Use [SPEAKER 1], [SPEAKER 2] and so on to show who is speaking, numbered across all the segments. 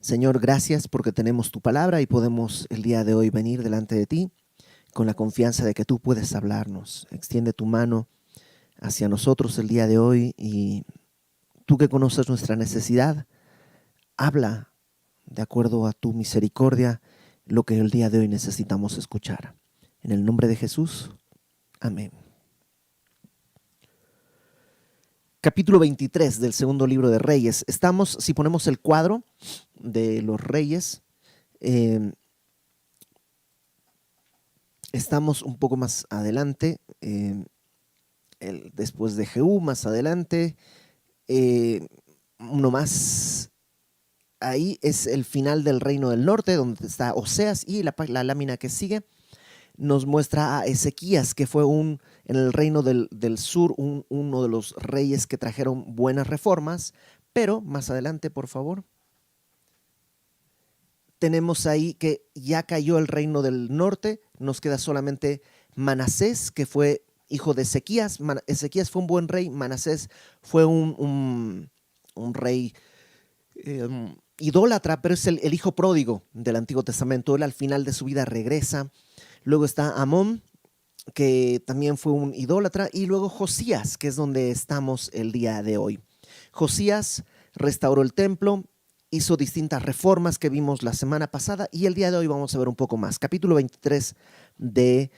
[SPEAKER 1] Señor, gracias porque tenemos tu palabra y podemos el día de hoy venir delante de ti con la confianza de que tú puedes hablarnos. Extiende tu mano hacia nosotros el día de hoy y tú que conoces nuestra necesidad, habla de acuerdo a tu misericordia lo que el día de hoy necesitamos escuchar. En el nombre de Jesús, amén. Capítulo 23 del segundo libro de Reyes. Estamos, si ponemos el cuadro de los reyes, estamos un poco más adelante, después de Jehú, más adelante, uno más. Ahí es el final del reino del norte, donde está Oseas, y la lámina que sigue nos muestra a Ezequías, que fue en el reino del sur uno de los reyes que trajeron buenas reformas, pero más adelante, por favor, tenemos ahí que ya cayó el reino del norte, nos queda solamente Manasés, que fue hijo de Ezequías. Ezequías fue un buen rey, Manasés fue un rey idólatra, pero es el hijo pródigo del Antiguo Testamento. Él al final de su vida regresa. Luego está Amón, que también fue un idólatra, y luego Josías, que es donde estamos el día de hoy. Josías restauró el templo, hizo distintas reformas que vimos la semana pasada, y el día de hoy vamos a ver un poco más. Capítulo 23 de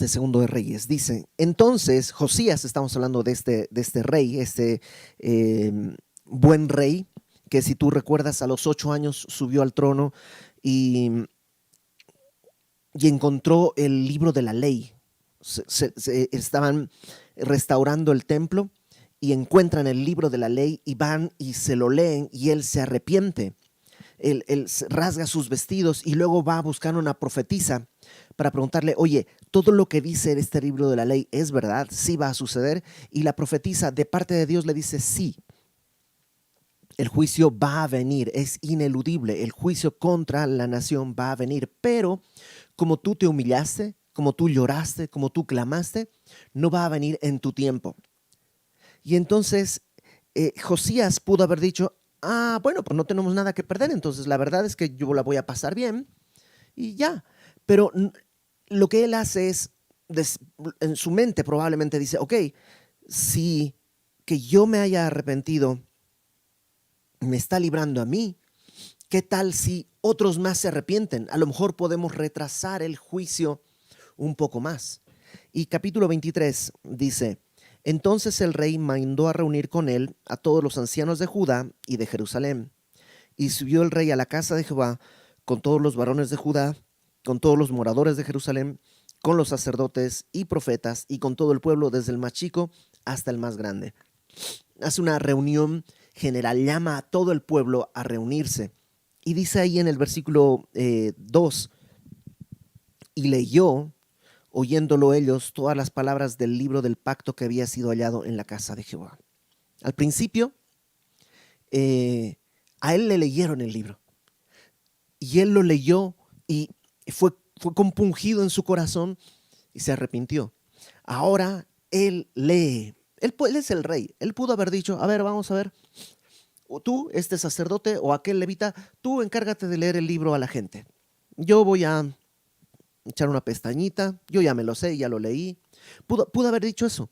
[SPEAKER 1] Segundo de Reyes. Dice, entonces Josías, estamos hablando de este rey, buen rey, que si tú recuerdas a los 8 años subió al trono y encontró el libro de la ley. Estaban restaurando el templo y encuentran el libro de la ley y van y se lo leen y él se arrepiente. Él rasga sus vestidos y luego va a buscar una profetisa para preguntarle, oye, ¿todo lo que dice este libro de la ley es verdad? ¿Sí va a suceder? Y la profetisa de parte de Dios le dice, sí. El juicio va a venir, es ineludible, el juicio contra la nación va a venir, pero como tú te humillaste, como tú lloraste, como tú clamaste, no va a venir en tu tiempo. Y entonces Josías pudo haber dicho, bueno, pues no tenemos nada que perder, entonces la verdad es que yo la voy a pasar bien y ya. Pero lo que él hace es, en su mente probablemente dice, ok, si que yo me haya arrepentido me está librando a mí, ¿qué tal si otros más se arrepienten? A lo mejor podemos retrasar el juicio un poco más. Y capítulo 23 dice, entonces el rey mandó a reunir con él a todos los ancianos de Judá y de Jerusalén. Y subió el rey a la casa de Jehová con todos los varones de Judá, con todos los moradores de Jerusalén, con los sacerdotes y profetas y con todo el pueblo, desde el más chico hasta el más grande. Hace una reunión general, llama a todo el pueblo a reunirse. Y dice ahí en el versículo 2, y leyó, oyéndolo ellos, todas las palabras del libro del pacto que había sido hallado en la casa de Jehová. Al principio, a él le leyeron el libro. Y él lo leyó y fue compungido en su corazón y se arrepintió. Ahora él lee. Él es el rey. Él pudo haber dicho, a ver, vamos a ver, o tú, este sacerdote o aquel levita, tú encárgate de leer el libro a la gente. Yo voy a echar una pestañita, yo ya me lo sé, ya lo leí. Pudo haber dicho eso,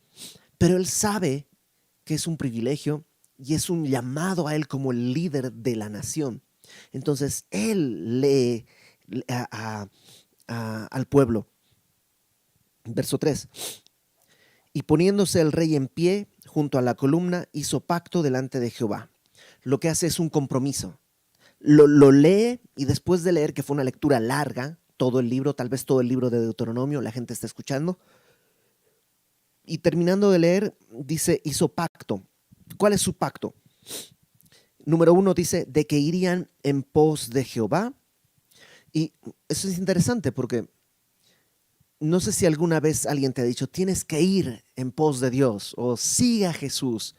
[SPEAKER 1] pero él sabe que es un privilegio y es un llamado a él como el líder de la nación. Entonces él lee al pueblo. Verso 3. Y poniéndose el rey en pie junto a la columna, hizo pacto delante de Jehová. Lo que hace es un compromiso. Lo lee y después de leer, que fue una lectura larga, todo el libro, tal vez todo el libro de Deuteronomio, la gente está escuchando, y terminando de leer, dice, hizo pacto. ¿Cuál es su pacto? Número 1 dice, de que irían en pos de Jehová. Y eso es interesante porque no sé si alguna vez alguien te ha dicho, tienes que ir en pos de Dios o siga a Jesús.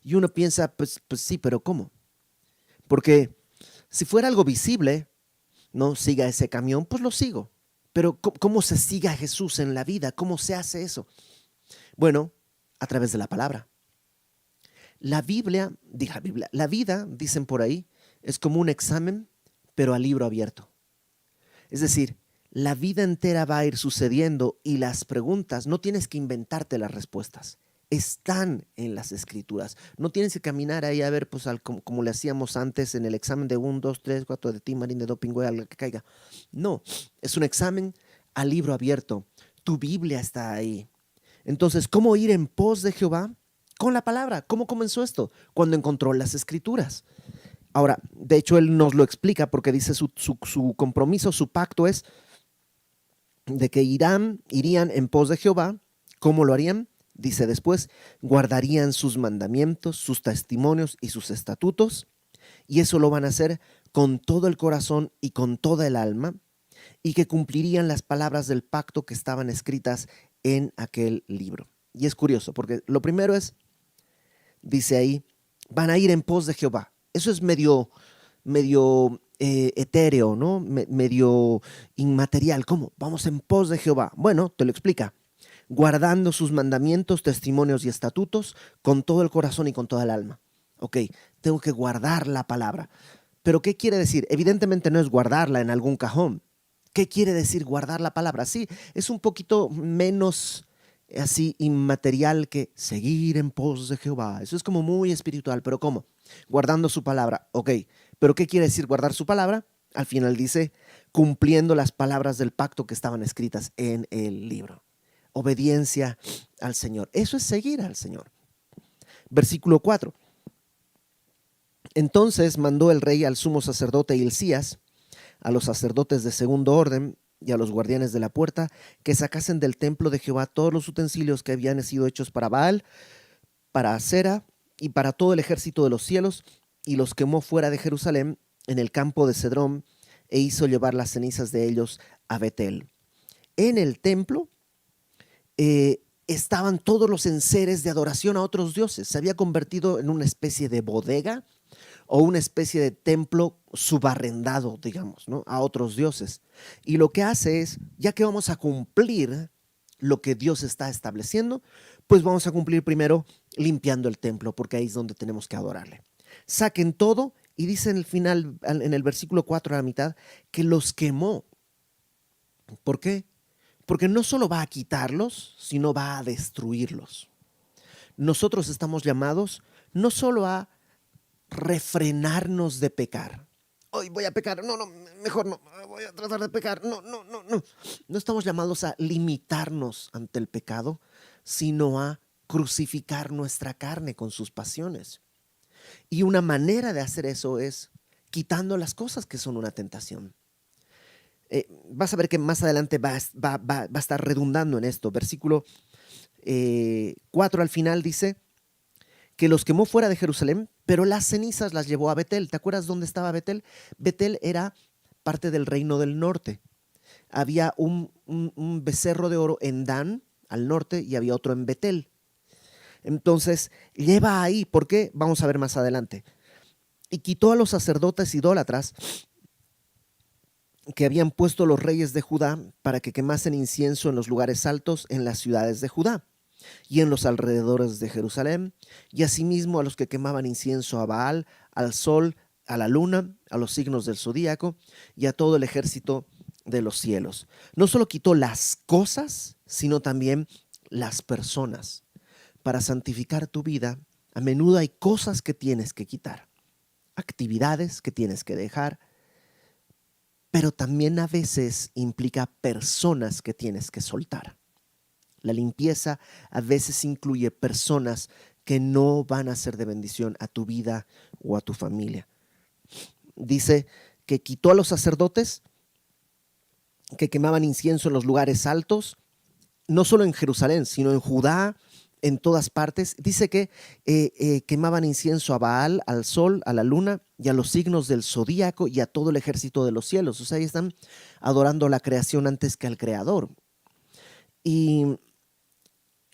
[SPEAKER 1] Y uno piensa, pues sí, pero ¿cómo? Porque si fuera algo visible, no siga ese camión, pues lo sigo. Pero ¿cómo se sigue a Jesús en la vida? ¿Cómo se hace eso? Bueno, a través de la palabra. La vida, dicen por ahí, es como un examen, pero a libro abierto. Es decir, la vida entera va a ir sucediendo y las preguntas, no tienes que inventarte las respuestas. Están en las escrituras. No tienes que caminar ahí a ver, pues, como le hacíamos antes en el examen de 1, 2, 3, 4 de ti, Marín, de doping, güey, al que caiga. No, es un examen a libro abierto. Tu Biblia está ahí. Entonces, ¿cómo ir en pos de Jehová? Con la palabra. ¿Cómo comenzó esto? Cuando encontró las escrituras. Ahora, de hecho, él nos lo explica porque dice su compromiso, su pacto es de que irían en pos de Jehová. ¿Cómo lo harían? Dice después, guardarían sus mandamientos, sus testimonios y sus estatutos, y eso lo van a hacer con todo el corazón y con toda el alma, y que cumplirían las palabras del pacto que estaban escritas en aquel libro. Y es curioso, porque lo primero es, dice ahí, van a ir en pos de Jehová. Eso es medio etéreo, ¿no? Medio inmaterial. ¿Cómo? Vamos en pos de Jehová. Bueno, te lo explica. Guardando sus mandamientos, testimonios y estatutos con todo el corazón y con toda el alma. Ok, tengo que guardar la palabra. ¿Pero qué quiere decir? Evidentemente no es guardarla en algún cajón. ¿Qué quiere decir guardar la palabra? Sí, es un poquito menos así inmaterial que seguir en pos de Jehová. Eso es como muy espiritual, pero ¿cómo? Guardando su palabra. Ok, pero ¿qué quiere decir guardar su palabra? Al final dice, cumpliendo las palabras del pacto que estaban escritas en el libro. Obediencia al Señor. Eso es seguir al Señor. Versículo 4. Entonces mandó el rey al sumo sacerdote Hilcías, a los sacerdotes de segundo orden y a los guardianes de la puerta, que sacasen del templo de Jehová todos los utensilios que habían sido hechos para Baal, para Acera y para todo el ejército de los cielos, y los quemó fuera de Jerusalén en el campo de Cedrón, e hizo llevar las cenizas de ellos a Betel. En el templo estaban todos los enseres de adoración a otros dioses. Se había convertido en una especie de bodega o una especie de templo subarrendado, digamos, ¿no? A otros dioses. Y lo que hace es, ya que vamos a cumplir lo que Dios está estableciendo, pues vamos a cumplir primero limpiando el templo, porque ahí es donde tenemos que adorarle. Saquen todo, y dice en el final, en el versículo 4 a la mitad, que los quemó. ¿Por qué? Porque no solo va a quitarlos, sino va a destruirlos. Nosotros estamos llamados no solo a refrenarnos de pecar. Hoy voy a pecar, no, mejor no, voy a tratar de pecar, no. No estamos llamados a limitarnos ante el pecado, sino a crucificar nuestra carne con sus pasiones. Y una manera de hacer eso es quitando las cosas que son una tentación. Vas a ver que más adelante va a estar redundando en esto. Versículo 4 al final dice que los quemó fuera de Jerusalén, pero las cenizas las llevó a Betel. ¿Te acuerdas dónde estaba Betel? Betel era parte del reino del norte. Había un becerro de oro en Dan, al norte, y había otro en Betel. Entonces, lleva ahí. ¿Por qué? Vamos a ver más adelante. Y quitó a los sacerdotes idólatras que habían puesto los reyes de Judá para que quemasen incienso en los lugares altos en las ciudades de Judá y en los alrededores de Jerusalén, y asimismo a los que quemaban incienso a Baal, al sol, a la luna, a los signos del zodíaco y a todo el ejército de los cielos. No solo quitó las cosas, sino también las personas. Para santificar tu vida, a menudo hay cosas que tienes que quitar, actividades que tienes que dejar, pero también a veces implica personas que tienes que soltar. La limpieza a veces incluye personas que no van a ser de bendición a tu vida o a tu familia. Dice que quitó a los sacerdotes que quemaban incienso en los lugares altos, no solo en Jerusalén, sino en Judá, en todas partes. Dice que quemaban incienso a Baal, al sol, a la luna y a los signos del zodíaco y a todo el ejército de los cielos. O sea, ahí están adorando a la creación antes que al creador. Y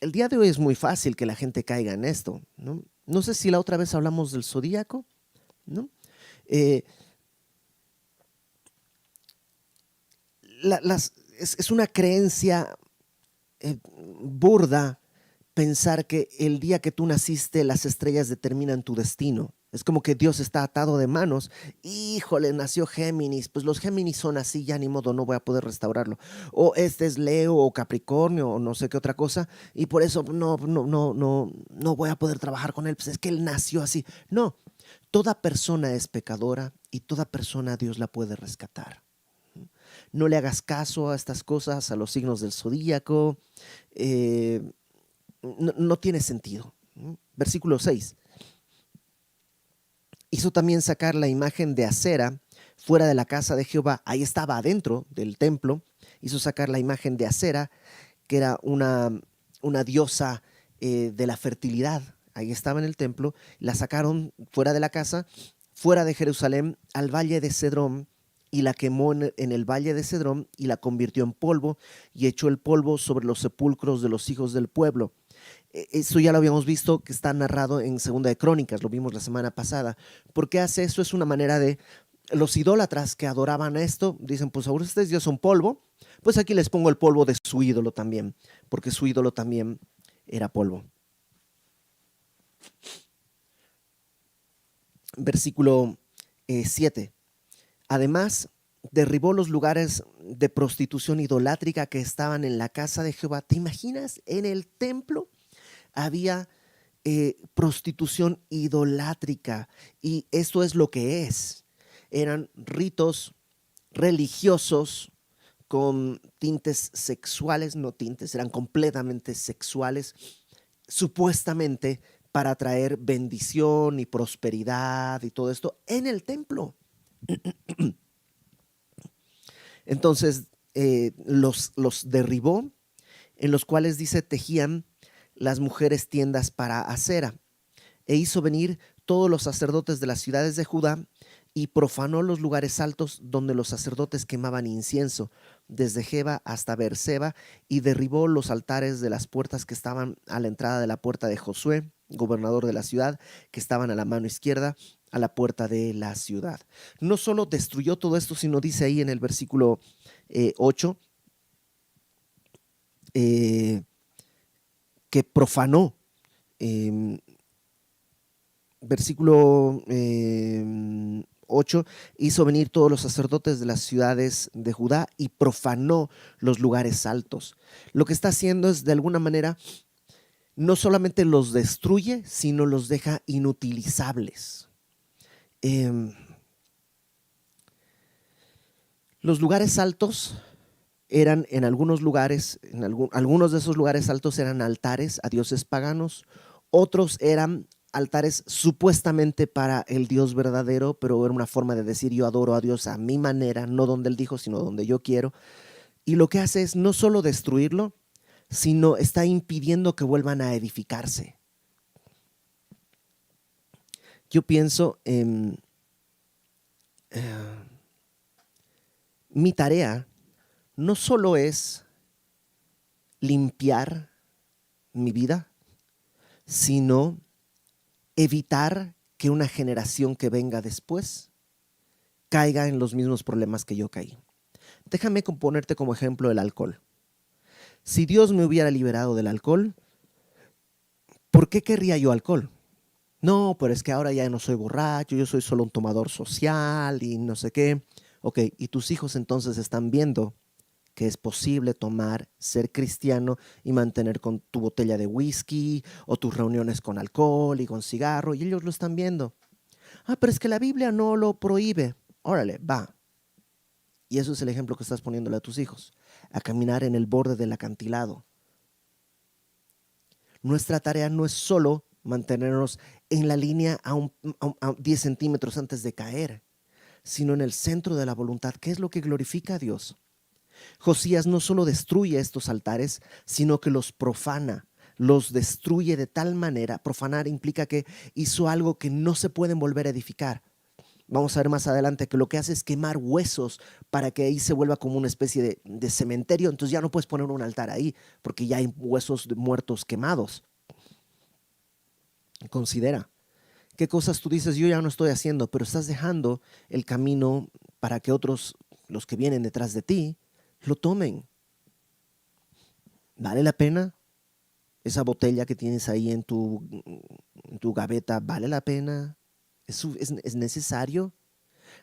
[SPEAKER 1] el día de hoy es muy fácil que la gente caiga en esto, ¿no? No sé si la otra vez hablamos del zodíaco, ¿no? Es una creencia burda, pensar que el día que tú naciste las estrellas determinan tu destino. Es como que Dios está atado de manos. Híjole, nació Géminis. Pues los Géminis son así, ya ni modo, no voy a poder restaurarlo. O este es Leo o Capricornio o no sé qué otra cosa. Y por eso no voy a poder trabajar con él. Pues es que él nació así. No, toda persona es pecadora y toda persona Dios la puede rescatar. No le hagas caso a estas cosas, a los signos del zodíaco. No tiene sentido. Versículo 6. Hizo también sacar la imagen de Acera fuera de la casa de Jehová. Ahí estaba adentro del templo. Hizo sacar la imagen de Acera, que era una diosa de la fertilidad. Ahí estaba en el templo. La sacaron fuera de la casa, fuera de Jerusalén, al valle de Cedrón, y la quemó en el valle de Cedrón y la convirtió en polvo y echó el polvo sobre los sepulcros de los hijos del pueblo. Eso ya lo habíamos visto, que está narrado en Segunda de Crónicas, lo vimos la semana pasada. ¿Por qué hace eso? Es una manera de los idólatras que adoraban esto, dicen, pues ahora ustedes ya son polvo, pues aquí les pongo el polvo de su ídolo también, porque su ídolo también era polvo. Versículo 7. Además, derribó los lugares de prostitución idolátrica que estaban en la casa de Jehová. ¿Te imaginas? En el templo había prostitución idolátrica, y esto es lo que es. Eran ritos religiosos con tintes sexuales, no tintes, eran completamente sexuales, supuestamente para traer bendición y prosperidad y todo esto en el templo. Entonces los derribó, en los cuales dice tejían las mujeres tiendas para Acera, e hizo venir todos los sacerdotes de las ciudades de Judá y profanó los lugares altos donde los sacerdotes quemaban incienso, desde Geba hasta Beerseba, y derribó los altares de las puertas que estaban a la entrada de la puerta de Josué, gobernador de la ciudad, que estaban a la mano izquierda, a la puerta de la ciudad. No solo destruyó todo esto, sino dice ahí en el versículo 8, que profanó. Versículo 8, hizo venir todos los sacerdotes de las ciudades de Judá y profanó los lugares altos. Lo que está haciendo es, de alguna manera, no solamente los destruye, sino los deja inutilizables. Los lugares altos eran en algunos lugares, algunos de esos lugares altos eran altares a dioses paganos, otros eran altares supuestamente para el Dios verdadero, pero era una forma de decir yo adoro a Dios a mi manera, no donde Él dijo, sino donde yo quiero. Y lo que hace es no solo destruirlo, sino está impidiendo que vuelvan a edificarse. Yo pienso en mi tarea no solo es limpiar mi vida, sino evitar que una generación que venga después caiga en los mismos problemas que yo caí. Déjame ponerte como ejemplo el alcohol. Si Dios me hubiera liberado del alcohol, ¿por qué querría yo alcohol? No, pero es que ahora ya no soy borracho, yo soy solo un tomador social y no sé qué. Ok, y tus hijos entonces están viendo que es posible tomar, ser cristiano y mantener con tu botella de whisky o tus reuniones con alcohol y con cigarro, y ellos lo están viendo. Ah, pero es que la Biblia no lo prohíbe. Órale, va. Y eso es el ejemplo que estás poniéndole a tus hijos, a caminar en el borde del acantilado. Nuestra tarea no es solo mantenernos en la línea a 10 centímetros antes de caer, sino en el centro de la voluntad, que es lo que glorifica a Dios. Josías no solo destruye estos altares, sino que los profana, los destruye de tal manera. Profanar implica que hizo algo que no se pueden volver a edificar. Vamos a ver más adelante que lo que hace es quemar huesos para que ahí se vuelva como una especie de cementerio. Entonces ya no puedes poner un altar ahí porque ya hay huesos de muertos quemados. Considera qué cosas tú dices, yo ya no estoy haciendo, pero estás dejando el camino para que otros, los que vienen detrás de ti, lo tomen. ¿Vale la pena? esa botella que tienes ahí en tu gaveta, ¿vale la pena? ¿Es necesario?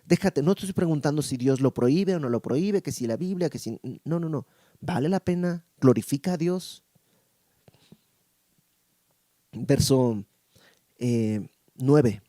[SPEAKER 1] Déjate, no te estoy preguntando si Dios lo prohíbe o no lo prohíbe, que si la Biblia, que si... No, no, no. ¿Vale la pena? ¿Glorifica a Dios? Verso 9.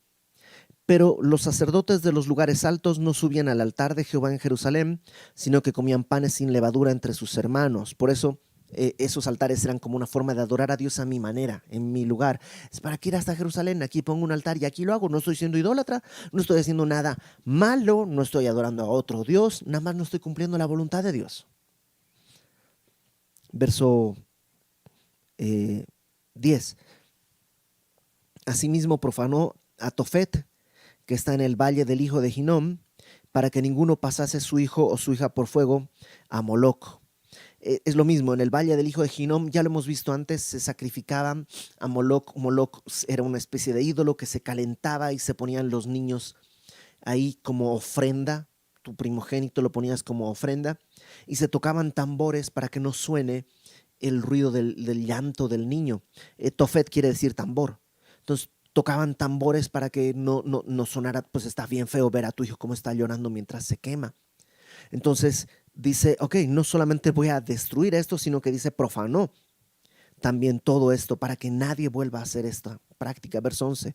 [SPEAKER 1] Pero los sacerdotes de los lugares altos no subían al altar de Jehová en Jerusalén, sino que comían panes sin levadura entre sus hermanos. Por eso esos altares eran como una forma de adorar a Dios a mi manera, en mi lugar. Es para que ir hasta Jerusalén, aquí pongo un altar y aquí lo hago. No estoy siendo idólatra, no estoy haciendo nada malo, no estoy adorando a otro Dios, nada más no estoy cumpliendo la voluntad de Dios. Verso 10. Asimismo profanó a Tofet, que está en el valle del hijo de Hinnom, para que ninguno pasase su hijo o su hija por fuego a Moloc. Es lo mismo, en el valle del hijo de Hinnom, ya lo hemos visto antes, se sacrificaban a Moloc. Moloc era una especie de ídolo que se calentaba y se ponían los niños ahí como ofrenda. Tu primogénito lo ponías como ofrenda y se tocaban tambores para que no suene el ruido del llanto del niño. Tofet quiere decir tambor. Entonces tocaban tambores para que no sonara, pues está bien feo ver a tu hijo cómo está llorando mientras se quema. Entonces dice, ok, no solamente voy a destruir esto, sino que dice profanó también todo esto para que nadie vuelva a hacer esta práctica. Verso 11.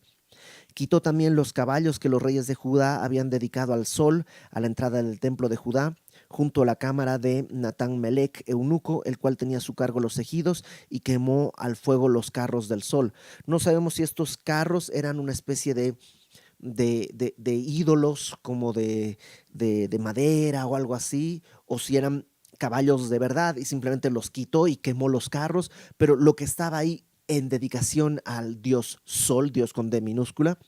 [SPEAKER 1] Quitó también los caballos que los reyes de Judá habían dedicado al sol a la entrada del templo de Judá, junto a la cámara de Natán Melec, eunuco, el cual tenía a su cargo los ejidos, y quemó al fuego los carros del sol. No sabemos si estos carros eran una especie de ídolos como de madera o algo así, o si eran caballos de verdad y simplemente los quitó y quemó los carros, pero lo que estaba ahí en dedicación al dios Sol, Dios con D minúscula,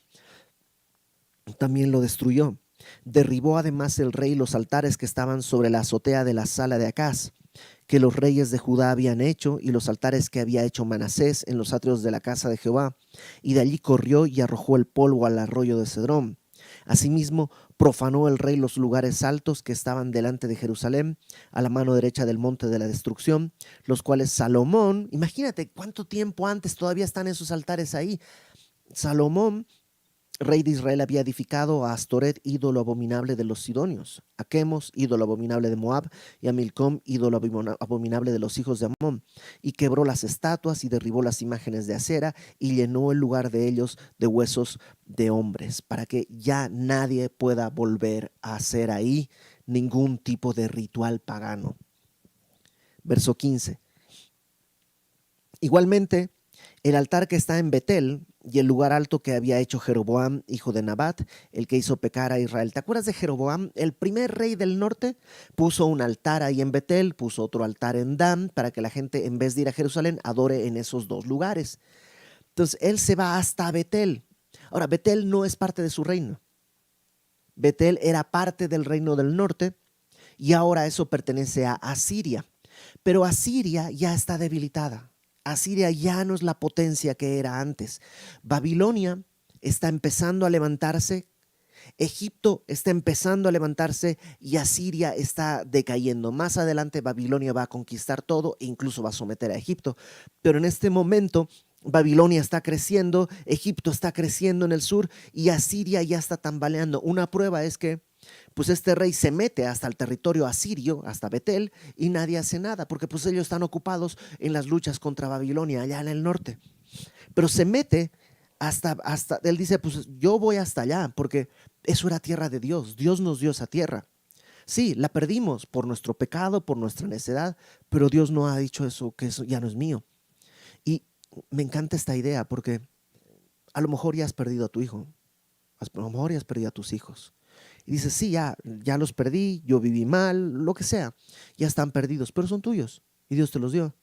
[SPEAKER 1] también lo destruyó. Derribó además el rey los altares que estaban sobre la azotea de la sala de Acaz, que los reyes de Judá habían hecho, y los altares que había hecho Manasés en los atrios de la casa de Jehová, y de allí corrió y arrojó el polvo al arroyo de Cedrón. Asimismo, profanó el rey los lugares altos que estaban delante de Jerusalén, a la mano derecha del monte de la destrucción, los cuales Salomón, imagínate cuánto tiempo antes todavía están esos altares ahí. Salomón, rey de Israel, había edificado a Astoret, ídolo abominable de los sidonios, a Quemos, ídolo abominable de Moab, y a Milcom, ídolo abominable de los hijos de Amón, y quebró las estatuas y derribó las imágenes de acera y llenó el lugar de ellos de huesos de hombres, para que ya nadie pueda volver a hacer ahí ningún tipo de ritual pagano. Verso 15. Igualmente, el altar que está en Betel y el lugar alto que había hecho Jeroboam, hijo de Nabat, el que hizo pecar a Israel. ¿Te acuerdas de Jeroboam? El primer rey del norte puso un altar ahí en Betel, puso otro altar en Dan, para que la gente, en vez de ir a Jerusalén, adore en esos dos lugares. Entonces, él se va hasta Betel. Ahora, Betel no es parte de su reino. Betel era parte del reino del norte y ahora eso pertenece a Asiria. Pero Asiria ya está debilitada. Asiria ya no es la potencia que era antes. Babilonia está empezando a levantarse, Egipto está empezando a levantarse y Asiria está decayendo. Más adelante Babilonia va a conquistar todo e incluso va a someter a Egipto. Pero en este momento Babilonia está creciendo, Egipto está creciendo en el sur y Asiria ya está tambaleando. Una prueba es que pues este rey se mete hasta el territorio asirio, hasta Betel, y nadie hace nada, porque pues ellos están ocupados en las luchas contra Babilonia, allá en el norte. Pero se mete hasta él dice, pues yo voy hasta allá, porque eso era tierra de Dios, Dios nos dio esa tierra. Sí, la perdimos por nuestro pecado, por nuestra necedad, pero Dios no ha dicho eso, que eso ya no es mío. Y me encanta esta idea, porque a lo mejor ya has perdido a tu hijo, a lo mejor ya has perdido a tus hijos. Y dices, sí, ya los perdí, yo viví mal, lo que sea. Ya están perdidos, pero son tuyos. Y Dios te los dio.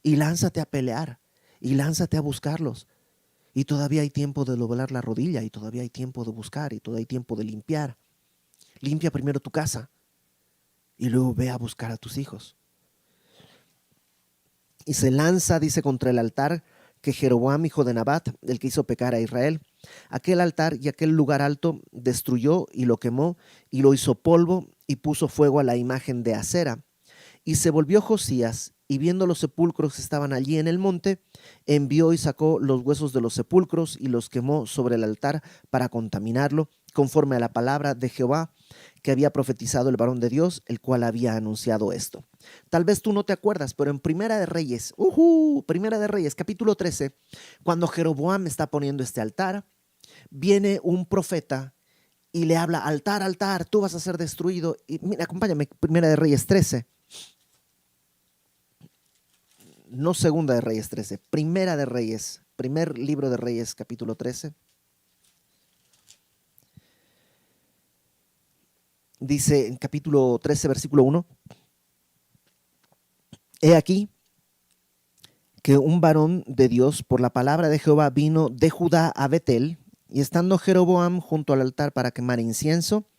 [SPEAKER 1] Y lánzate a pelear. Y lánzate a buscarlos. Y todavía hay tiempo de doblar la rodilla. Y todavía hay tiempo de buscar. Y todavía hay tiempo de limpiar. Limpia primero tu casa. Y luego ve a buscar a tus hijos. Y se lanza, dice, contra el altar que Jeroboam, hijo de Nabat, el que hizo pecar a Israel. Aquel altar y aquel lugar alto destruyó y lo quemó y lo hizo polvo y puso fuego a la imagen de acera. Y se volvió Josías, y viendo los sepulcros que estaban allí en el monte, envió y sacó los huesos de los sepulcros y los quemó sobre el altar para contaminarlo, conforme a la palabra de Jehová que había profetizado el varón de Dios, el cual había anunciado esto. Tal vez tú no te acuerdas, pero en Primera de Reyes, capítulo 13, cuando Jeroboam está poniendo este altar, viene un profeta y le habla: altar, altar, tú vas a ser destruido. Y mira, acompáñame, Primera de Reyes 13. No Segunda de Reyes 13, Primera de Reyes, primer libro de Reyes, capítulo 13. Dice en capítulo 13, versículo 1: He aquí que un varón de Dios por la palabra de Jehová vino de Judá a Betel, y estando Jeroboam junto al altar para quemar incienso,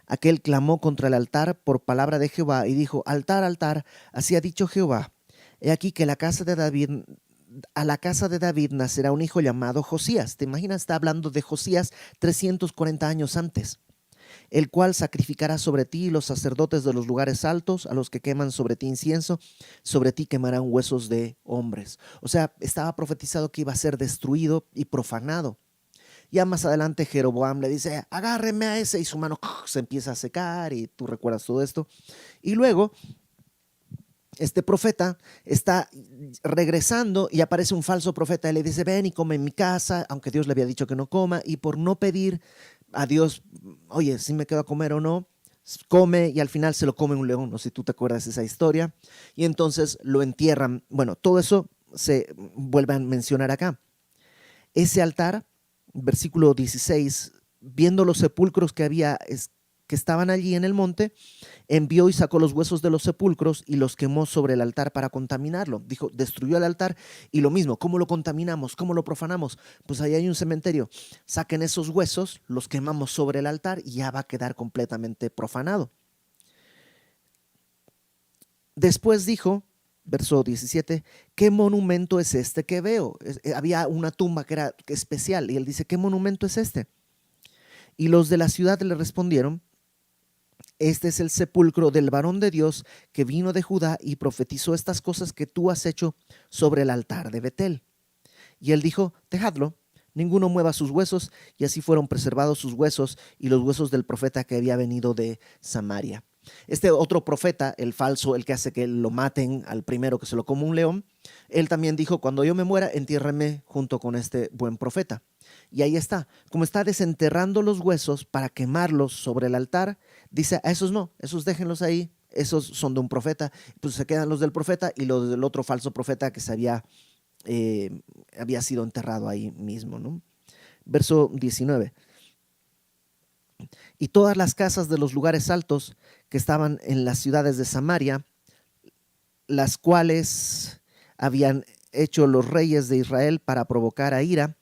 [SPEAKER 1] aquel clamó contra el altar por palabra de Jehová y dijo: altar, altar, así ha dicho Jehová, he aquí que a la casa de David nacerá un hijo llamado Josías. ¿Te imaginas? Está hablando de Josías 340 años antes, el cual sacrificará sobre ti los sacerdotes de los lugares altos, a los que queman sobre ti incienso, sobre ti quemarán huesos de hombres. O sea, estaba profetizado que iba a ser destruido y profanado. Ya más adelante Jeroboam le dice: agárreme a ese, y su mano se empieza a secar, y tú recuerdas todo esto. Y luego este profeta está regresando y aparece un falso profeta y le dice: ven y come en mi casa, aunque Dios le había dicho que no coma, y por no pedir a Dios, oye, si me quedo a comer o no, come, y al final se lo come un león. No sé si tú te acuerdas de esa historia. Y entonces lo entierran. Bueno, todo eso se vuelve a mencionar acá. Ese altar, versículo 16, viendo los sepulcros que estaban allí en el monte, envió y sacó los huesos de los sepulcros y los quemó sobre el altar para contaminarlo. Dijo, destruyó el altar. Y lo mismo, ¿cómo lo contaminamos? ¿Cómo lo profanamos? Pues ahí hay un cementerio. Saquen esos huesos, los quemamos sobre el altar y ya va a quedar completamente profanado. Después dijo, verso 17, ¿qué monumento es este que veo? Había una tumba que era especial, y él dice: ¿qué monumento es este? Y los de la ciudad le respondieron: este es el sepulcro del varón de Dios que vino de Judá y profetizó estas cosas que tú has hecho sobre el altar de Betel. Y él dijo: dejadlo, ninguno mueva sus huesos. Y así fueron preservados sus huesos y los huesos del profeta que había venido de Samaria. Este otro profeta, el falso, el que hace que lo maten al primero que se lo come un león, él también dijo: cuando yo me muera, entiérreme junto con este buen profeta. Y ahí está, como está desenterrando los huesos para quemarlos sobre el altar, dice: a esos no, esos déjenlos ahí, esos son de un profeta. Pues se quedan los del profeta y los del otro falso profeta que había sido enterrado ahí mismo, ¿no? Verso 19. Y todas las casas de los lugares altos que estaban en las ciudades de Samaria, las cuales habían hecho los reyes de Israel para provocar a ira,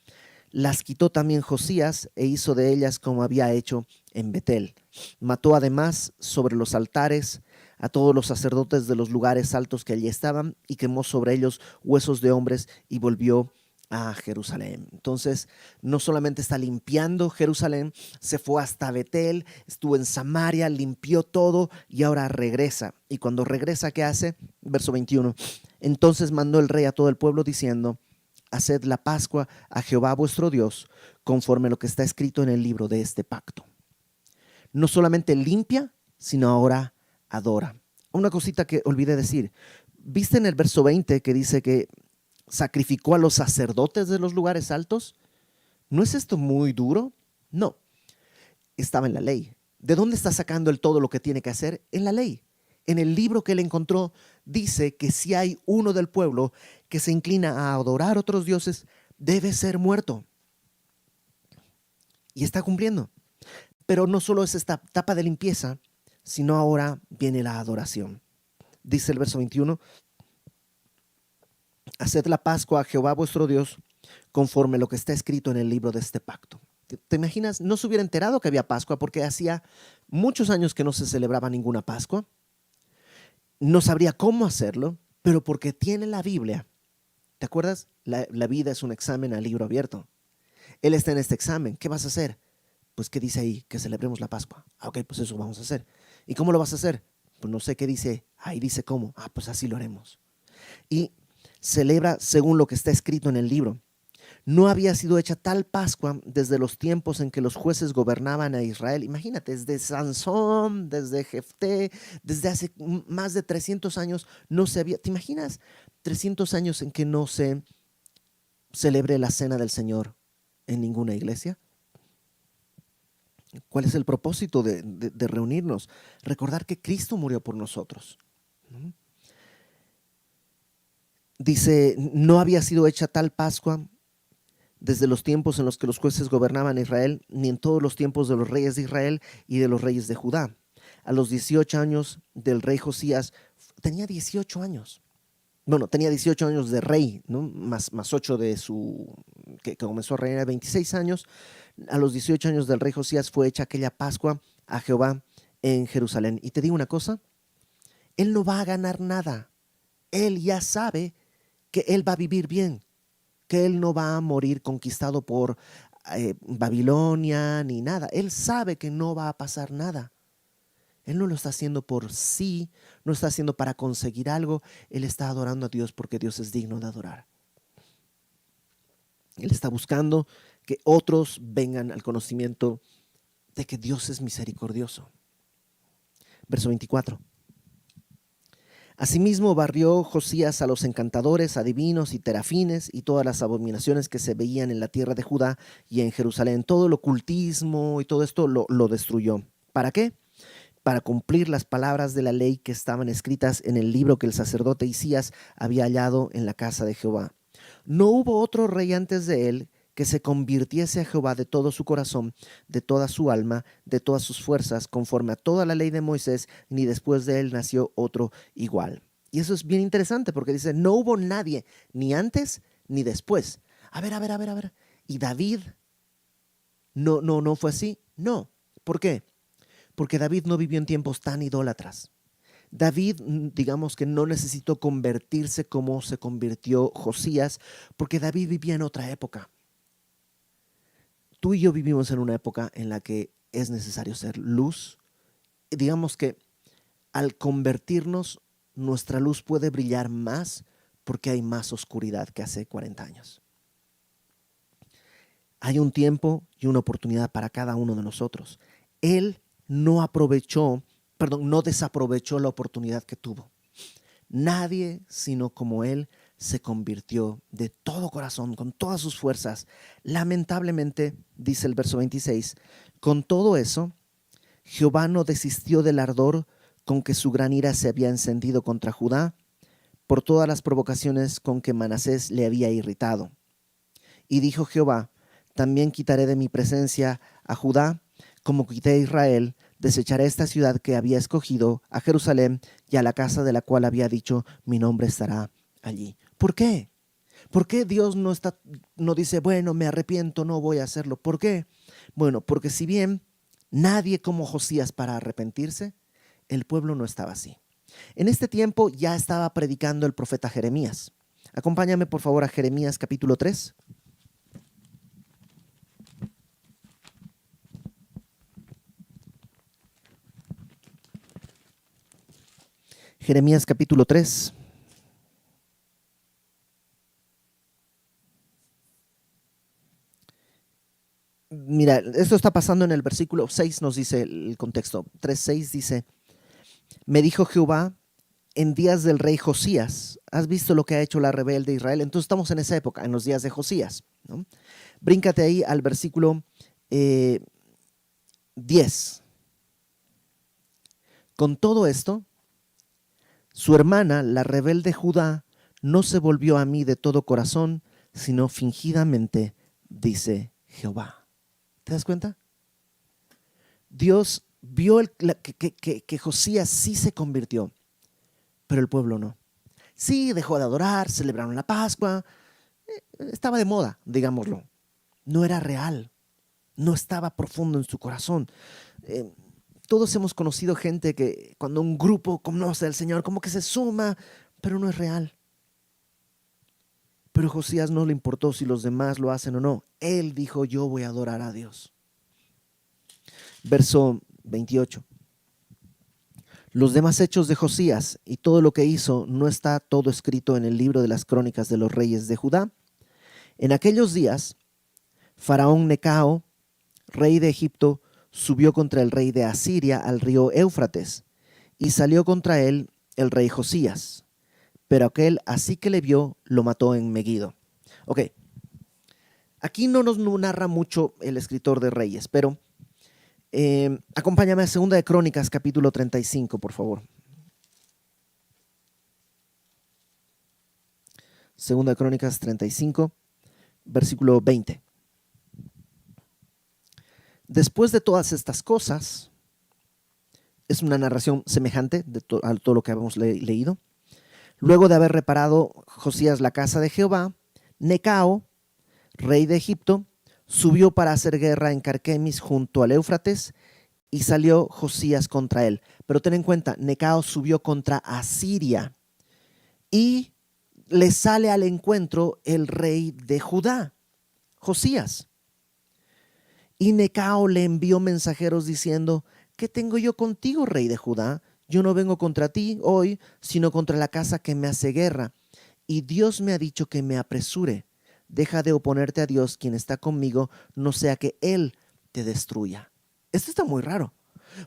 [SPEAKER 1] las quitó también Josías e hizo de ellas como había hecho en Betel. Mató además sobre los altares a todos los sacerdotes de los lugares altos que allí estaban y quemó sobre ellos huesos de hombres y volvió a Jerusalén. Entonces, no solamente está limpiando Jerusalén, se fue hasta Betel, estuvo en Samaria, limpió todo y ahora regresa. Y cuando regresa, ¿qué hace? Verso 21. Entonces mandó el rey a todo el pueblo diciendo: haced la Pascua a Jehová vuestro Dios, conforme a lo que está escrito en el libro de este pacto. No solamente limpia, sino ahora adora. Una cosita que olvidé decir. ¿Viste en el verso 20 que dice que sacrificó a los sacerdotes de los lugares altos? ¿No es esto muy duro? No, estaba en la ley. ¿De dónde está sacando él todo lo que tiene que hacer? En la ley. En el libro que él encontró dice que si hay uno del pueblo que se inclina a adorar a otros dioses, debe ser muerto. Y está cumpliendo. Pero no solo es esta etapa de limpieza, sino ahora viene la adoración. Dice el verso 21: haced la Pascua a Jehová vuestro Dios, conforme lo que está escrito en el libro de este pacto. ¿Te imaginas? No se hubiera enterado que había Pascua porque hacía muchos años que no se celebraba ninguna Pascua. No sabría cómo hacerlo, pero porque tiene la Biblia. ¿Te acuerdas? La vida es un examen a libro abierto. Él está en este examen. ¿Qué vas a hacer? Pues, ¿qué dice ahí? Que celebremos la Pascua. Ok, pues eso vamos a hacer. ¿Y cómo lo vas a hacer? Pues no sé qué dice. Ahí dice cómo. Pues así lo haremos. y celebra según lo que está escrito en el libro. No había sido hecha tal Pascua desde los tiempos en que los jueces gobernaban a Israel. Imagínate, desde Sansón, desde Jefté, desde hace más de 300 años no se había. ¿Te imaginas 300 años en que no se celebre la cena del Señor en ninguna iglesia? ¿Cuál es el propósito de reunirnos? Recordar que Cristo murió por nosotros. Dice, no había sido hecha tal Pascua desde los tiempos en los que los jueces gobernaban a Israel, ni en todos los tiempos de los reyes de Israel y de los reyes de Judá. A los 18 años del rey Josías, tenía 18 años. Bueno, tenía 18 años de rey, ¿no? más 8 de su, que comenzó a reinar a 26 años. A los 18 años del rey Josías fue hecha aquella Pascua a Jehová en Jerusalén. Y te digo una cosa, él no va a ganar nada. Él ya sabe que él va a vivir bien, que él no va a morir conquistado por Babilonia ni nada. Él sabe que no va a pasar nada. Él no lo está haciendo por sí, no está haciendo para conseguir algo. Él está adorando a Dios porque Dios es digno de adorar. Él está buscando que otros vengan al conocimiento de que Dios es misericordioso. Verso 24. Asimismo barrió Josías a los encantadores, adivinos y terafines y todas las abominaciones que se veían en la tierra de Judá y en Jerusalén. Todo el ocultismo y todo esto lo destruyó. ¿Para qué? Para cumplir las palabras de la ley que estaban escritas en el libro que el sacerdote Hisías había hallado en la casa de Jehová. No hubo otro rey antes de él que se convirtiese a Jehová de todo su corazón, de toda su alma, de todas sus fuerzas, conforme a toda la ley de Moisés, ni después de él nació otro igual. Y eso es bien interesante porque dice, no hubo nadie, ni antes ni después. A ver. ¿Y David no fue así? No. ¿Por qué? Porque David no vivió en tiempos tan idólatras. David, digamos que no necesitó convertirse como se convirtió Josías, porque David vivía en otra época. Tú y yo vivimos en una época en la que es necesario ser luz. Digamos que al convertirnos, nuestra luz puede brillar más porque hay más oscuridad que hace 40 años. Hay un tiempo y una oportunidad para cada uno de nosotros. Él no desaprovechó la oportunidad que tuvo. Nadie sino como él se convirtió de todo corazón, con todas sus fuerzas. Lamentablemente, dice el verso 26, con todo eso, Jehová no desistió del ardor con que su gran ira se había encendido contra Judá, por todas las provocaciones con que Manasés le había irritado. Y dijo Jehová, también quitaré de mi presencia a Judá, como quité a Israel, desecharé esta ciudad que había escogido, a Jerusalén, y a la casa de la cual había dicho, mi nombre estará allí. ¿Por qué? ¿Por qué Dios no dice, bueno, me arrepiento, no voy a hacerlo? ¿Por qué? Bueno, porque si bien nadie como Josías para arrepentirse, el pueblo no estaba así. En este tiempo ya estaba predicando el profeta Jeremías. Acompáñame por favor a Jeremías capítulo 3. Jeremías capítulo 3. Mira, esto está pasando en el versículo 6, nos dice el contexto. 3:6 dice, me dijo Jehová en días del rey Josías, ¿has visto lo que ha hecho la rebelde de Israel? Entonces estamos en esa época, en los días de Josías, ¿no? Bríncate ahí al versículo 10. Con todo esto, su hermana, la rebelde Judá, no se volvió a mí de todo corazón, sino fingidamente, dice Jehová. ¿Te das cuenta? Dios vio que Josías sí se convirtió, pero el pueblo no. Sí, dejó de adorar, celebraron la Pascua, estaba de moda, digámoslo. No era real, no estaba profundo en su corazón. Todos hemos conocido gente que cuando un grupo conoce al Señor, como que se suma, pero no es real. Pero Josías no le importó si los demás lo hacen o no. Él dijo, yo voy a adorar a Dios. Verso 28. Los demás hechos de Josías y todo lo que hizo, ¿no está todo escrito en el libro de las crónicas de los reyes de Judá? En aquellos días, Faraón Necao, rey de Egipto, subió contra el rey de Asiria al río Éufrates, y salió contra él el rey Josías. Pero aquel, así que le vio, lo mató en Megiddo. Ok, aquí no nos narra mucho el escritor de Reyes, pero acompáñame a 2 de Crónicas, capítulo 35, por favor. 2 de Crónicas 35, versículo 20. Después de todas estas cosas, es una narración semejante a todo lo que habíamos leído. Luego de haber reparado Josías la casa de Jehová, Necao, rey de Egipto, subió para hacer guerra en Carquemis junto al Éufrates, y salió Josías contra él. Pero ten en cuenta, Necao subió contra Asiria y le sale al encuentro el rey de Judá, Josías. Y Necao le envió mensajeros diciendo: ¿qué tengo yo contigo, rey de Judá? Yo no vengo contra ti hoy, sino contra la casa que me hace guerra. Y Dios me ha dicho que me apresure. Deja de oponerte a Dios, quien está conmigo, no sea que Él te destruya. Esto está muy raro,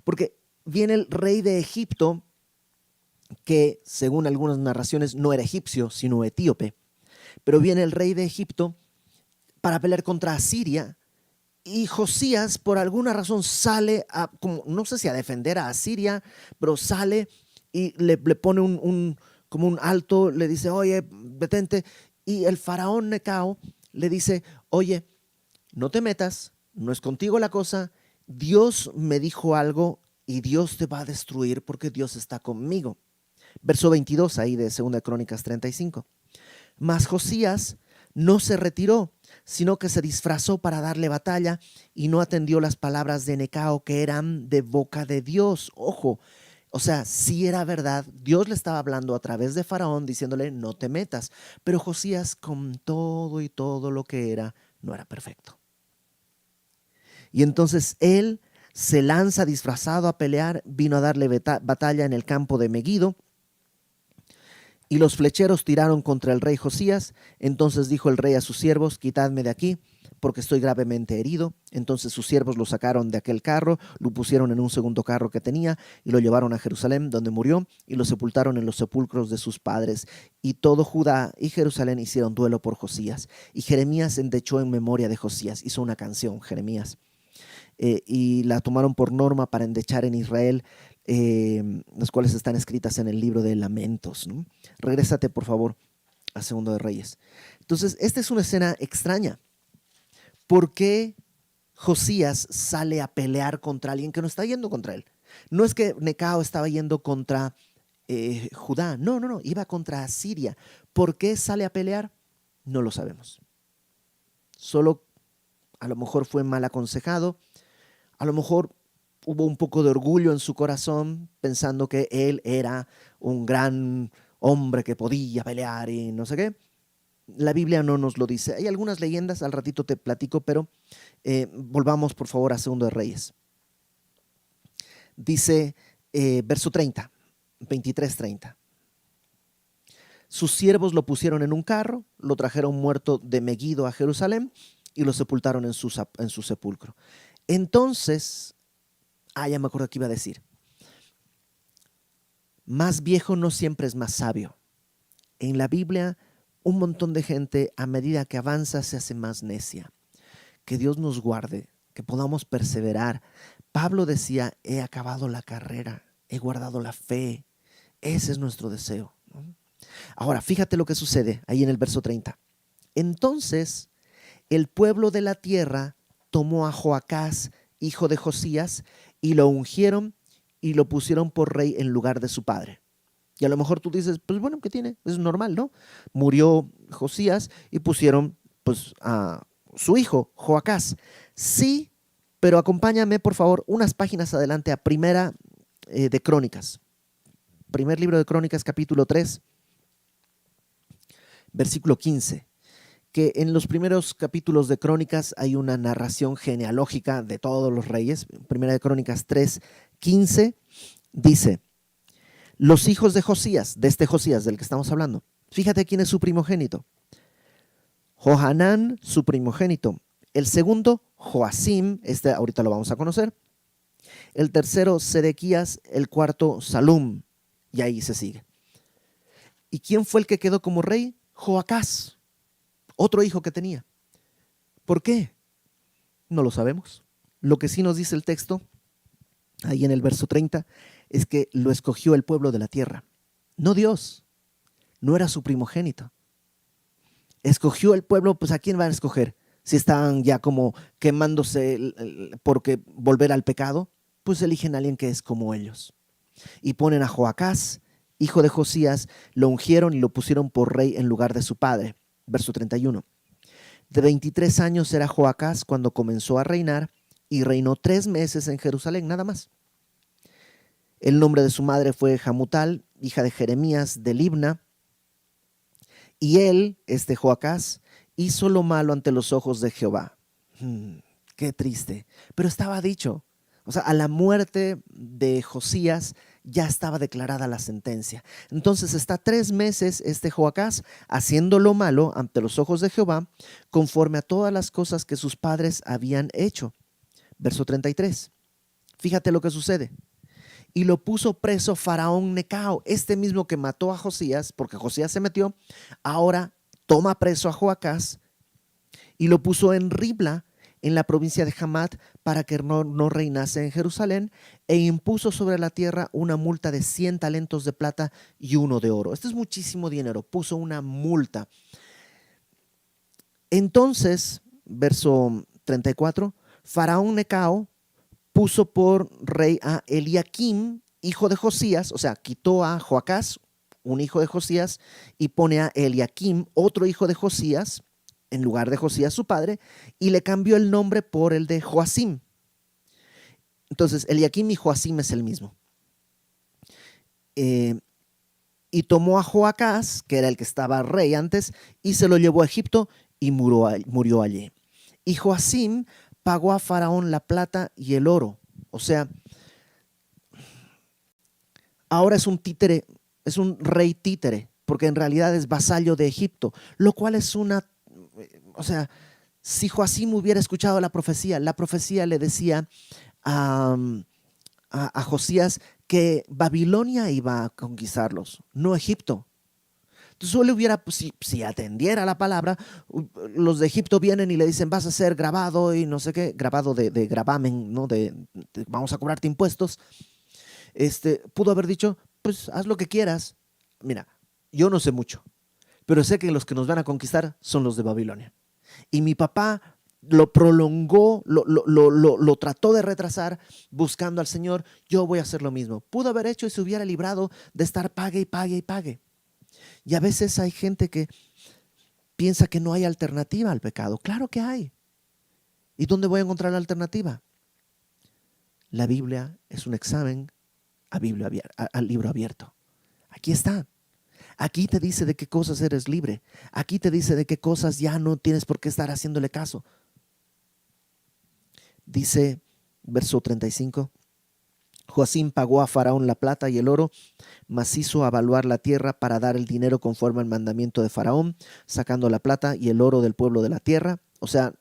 [SPEAKER 1] porque viene el rey de Egipto, que según algunas narraciones no era egipcio, sino etíope. Pero viene el rey de Egipto para pelear contra Asiria, y Josías por alguna razón sale, como, no sé si a defender a Asiria, pero sale y le pone como un alto, le dice: oye, detente. Y el faraón Necao le dice: oye, no te metas, no es contigo la cosa, Dios me dijo algo y Dios te va a destruir porque Dios está conmigo. Verso 22 ahí de 2 de Crónicas 35. Mas Josías no se retiró, sino que se disfrazó para darle batalla y no atendió las palabras de Necao, que eran de boca de Dios. Ojo, o sea, sí era verdad, Dios le estaba hablando a través de Faraón diciéndole: no te metas. Pero Josías, con todo y todo lo que era, no era perfecto. Y entonces él se lanza disfrazado a pelear, vino a darle batalla en el campo de Megiddo. Y los flecheros tiraron contra el rey Josías. Entonces dijo el rey a sus siervos: quitadme de aquí, porque estoy gravemente herido. Entonces sus siervos lo sacaron de aquel carro, lo pusieron en un segundo carro que tenía y lo llevaron a Jerusalén, donde murió, y lo sepultaron en los sepulcros de sus padres. Y todo Judá y Jerusalén hicieron duelo por Josías. Y Jeremías endechó en memoria de Josías. Hizo una canción, Jeremías. Y la tomaron por norma para endechar en Israel, las cuales están escritas en el libro de Lamentos, ¿no? Regrésate, por favor, a 2 de Reyes. Entonces, esta es una escena extraña. ¿Por qué Josías sale a pelear contra alguien que no está yendo contra él? No es que Necao estaba yendo contra Judá, no, iba contra Asiria. ¿Por qué sale a pelear? No lo sabemos. Solo a lo mejor fue mal aconsejado, a lo mejor hubo un poco de orgullo en su corazón, pensando que él era un gran hombre que podía pelear y no sé qué. La Biblia no nos lo dice. Hay algunas leyendas, al ratito te platico, pero volvamos por favor a 2 de Reyes. Dice verso 30, 23-30. Sus siervos lo pusieron en un carro, lo trajeron muerto de Megiddo a Jerusalén y lo sepultaron en su sepulcro. Entonces, ya me acuerdo que iba a decir: más viejo no siempre es más sabio. En la Biblia, un montón de gente, a medida que avanza, se hace más necia. Que Dios nos guarde, que podamos perseverar. Pablo decía: he acabado la carrera, he guardado la fe. Ese es nuestro deseo, ¿no? Ahora, fíjate lo que sucede ahí en el verso 30. Entonces, el pueblo de la tierra tomó a Joacás, hijo de Josías, y lo ungieron y lo pusieron por rey en lugar de su padre. Y a lo mejor tú dices: pues bueno, ¿qué tiene? Es normal, ¿no? Murió Josías y pusieron pues a su hijo, Joacás. Sí, pero acompáñame por favor unas páginas adelante a Primera de Crónicas. Primer libro de Crónicas, capítulo 3, versículo 15. Que en los primeros capítulos de Crónicas hay una narración genealógica de todos los reyes. Primera de Crónicas 3:15 dice: Los hijos de Josías, de este Josías del que estamos hablando. Fíjate quién es su primogénito. Johanán, su primogénito. El segundo, Joacim, este ahorita lo vamos a conocer. El tercero, Sedequías. El cuarto, Salum. Y ahí se sigue. ¿Y quién fue el que quedó como rey? Joacás, otro hijo que tenía. ¿Por qué? No lo sabemos. Lo que sí nos dice el texto, ahí en el verso 30, es que lo escogió el pueblo de la tierra. No Dios, no era su primogénito. Escogió el pueblo, pues ¿a quién van a escoger? Si están ya como quemándose porque volver al pecado, pues eligen a alguien que es como ellos. Y ponen a Joacás, hijo de Josías, lo ungieron y lo pusieron por rey en lugar de su padre. Verso 31. De 23 años era Joacás cuando comenzó a reinar y reinó 3 meses en Jerusalén, nada más. El nombre de su madre fue Hamutal, hija de Jeremías de Libna. Y él, este Joacás, hizo lo malo ante los ojos de Jehová. Qué triste. Pero estaba dicho. O sea, a la muerte de Josías ya estaba declarada la sentencia. Entonces está 3 meses este Joacás haciendo lo malo ante los ojos de Jehová, conforme a todas las cosas que sus padres habían hecho. Verso 33. Fíjate lo que sucede. Y lo puso preso Faraón Necao, este mismo que mató a Josías, porque Josías se metió, ahora toma preso a Joacás y lo puso en Ribla, en la provincia de Hamat, para que no reinase en Jerusalén, e impuso sobre la tierra una multa de 100 talentos de plata y 1 de oro. Esto es muchísimo dinero, puso una multa. Entonces, verso 34, Faraón Necao puso por rey a Eliaquim, hijo de Josías, o sea, quitó a Joacás, un hijo de Josías, y pone a Eliaquim, otro hijo de Josías, en lugar de Josías su padre, y le cambió el nombre por el de Joacim. Entonces, Eliaquim y Joacim es el mismo. Y tomó a Joacás, que era el que estaba rey antes, y se lo llevó a Egipto y murió allí. Y Joacim pagó a Faraón la plata y el oro. O sea, ahora es un títere, es un rey títere, porque en realidad es vasallo de Egipto, lo cual es o sea, si Joacim hubiera escuchado la profecía le decía a Josías que Babilonia iba a conquistarlos, no Egipto. Entonces solo hubiera, si atendiera la palabra, los de Egipto vienen y le dicen, vas a ser grabado y no sé qué, grabado de gravamen, ¿no? Vamos a cobrarte impuestos. Pudo haber dicho, pues haz lo que quieras. Mira, yo no sé mucho, pero sé que los que nos van a conquistar son los de Babilonia. Y mi papá lo prolongó, lo trató de retrasar buscando al Señor. Yo voy a hacer lo mismo. Pudo haber hecho y se hubiera librado de estar pague y pague y pague. Y a veces hay gente que piensa que no hay alternativa al pecado. Claro que hay. ¿Y dónde voy a encontrar la alternativa? La Biblia es un examen al libro abierto. Aquí está. Aquí te dice de qué cosas eres libre. Aquí te dice de qué cosas ya no tienes por qué estar haciéndole caso. Dice, verso 35, Joacim pagó a Faraón la plata y el oro, mas hizo avaluar la tierra para dar el dinero conforme al mandamiento de Faraón, sacando la plata y el oro del pueblo de la tierra. O sea,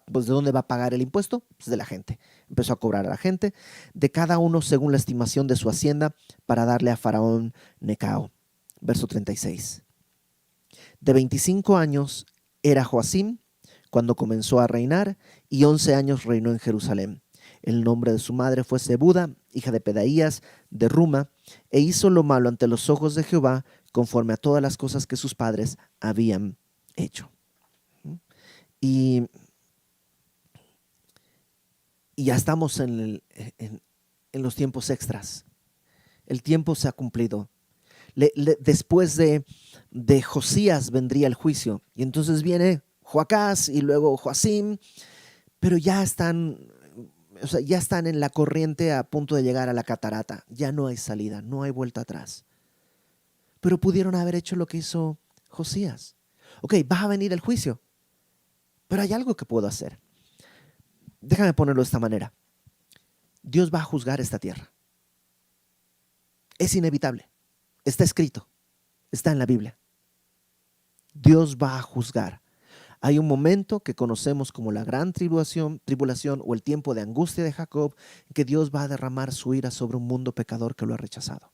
[SPEAKER 1] pues ¿de dónde va a pagar el impuesto? Pues de la gente. Empezó a cobrar a la gente, de cada uno según la estimación de su hacienda, para darle a Faraón Necao. Verso 36. De 25 años era Joacim cuando comenzó a reinar, y 11 años reinó en Jerusalén. El nombre de su madre fue Zebuda, hija de Pedaías, de Ruma, e hizo lo malo ante los ojos de Jehová, conforme a todas las cosas que sus padres habían hecho. Y ya estamos en los tiempos extras. El tiempo se ha cumplido. Después de Josías vendría el juicio. Y entonces viene Joacás y luego Joacim, pero ya están en la corriente a punto de llegar a la catarata. Ya no hay salida, no hay vuelta atrás. Pero pudieron haber hecho lo que hizo Josías. Ok, va a venir el juicio, pero hay algo que puedo hacer. Déjame ponerlo de esta manera. Dios va a juzgar esta tierra. Es inevitable. Está escrito. Está en la Biblia. Dios va a juzgar. Hay un momento que conocemos como la gran tribulación o el tiempo de angustia de Jacob, que Dios va a derramar su ira sobre un mundo pecador que lo ha rechazado.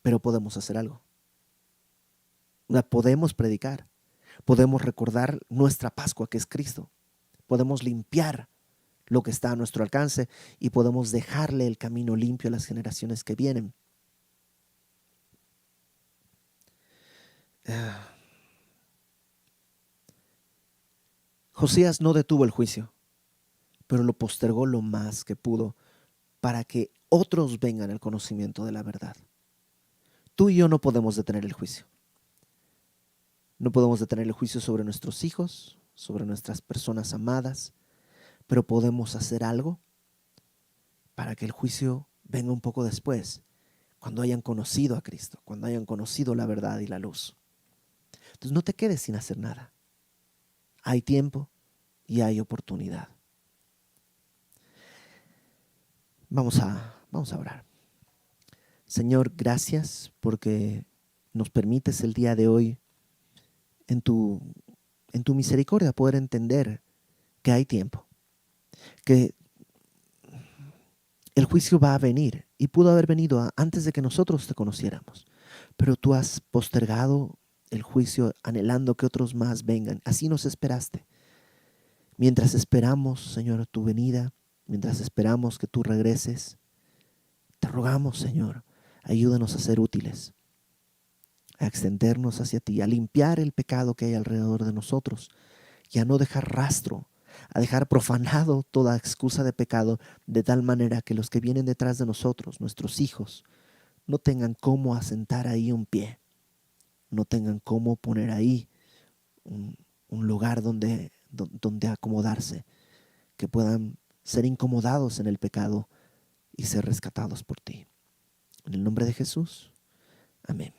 [SPEAKER 1] Pero podemos hacer algo. Podemos predicar. Podemos recordar nuestra Pascua, que es Cristo. Podemos limpiar lo que está a nuestro alcance y podemos dejarle el camino limpio a las generaciones que vienen. Josías no detuvo el juicio, pero lo postergó lo más que pudo para que otros vengan al conocimiento de la verdad. Tú y yo no podemos detener el juicio. No podemos detener el juicio sobre nuestros hijos, sobre nuestras personas amadas, pero podemos hacer algo para que el juicio venga un poco después, cuando hayan conocido a Cristo, cuando hayan conocido la verdad y la luz. Entonces no te quedes sin hacer nada. Hay tiempo y hay oportunidad. Vamos a orar. Señor, gracias porque nos permites el día de hoy en tu misericordia poder entender que hay tiempo, que el juicio va a venir y pudo haber venido antes de que nosotros te conociéramos, pero tú has postergado el juicio anhelando que otros más vengan. Así nos esperaste. Mientras esperamos, Señor, tu venida, mientras esperamos que tú regreses, te rogamos, Señor, ayúdanos a ser útiles, a extendernos hacia ti, a limpiar el pecado que hay alrededor de nosotros y a no dejar rastro, a dejar profanado toda excusa de pecado, de tal manera que los que vienen detrás de nosotros, nuestros hijos, no tengan cómo asentar ahí un pie, no tengan cómo poner ahí un lugar donde acomodarse, que puedan ser incomodados en el pecado y ser rescatados por ti. En el nombre de Jesús, amén.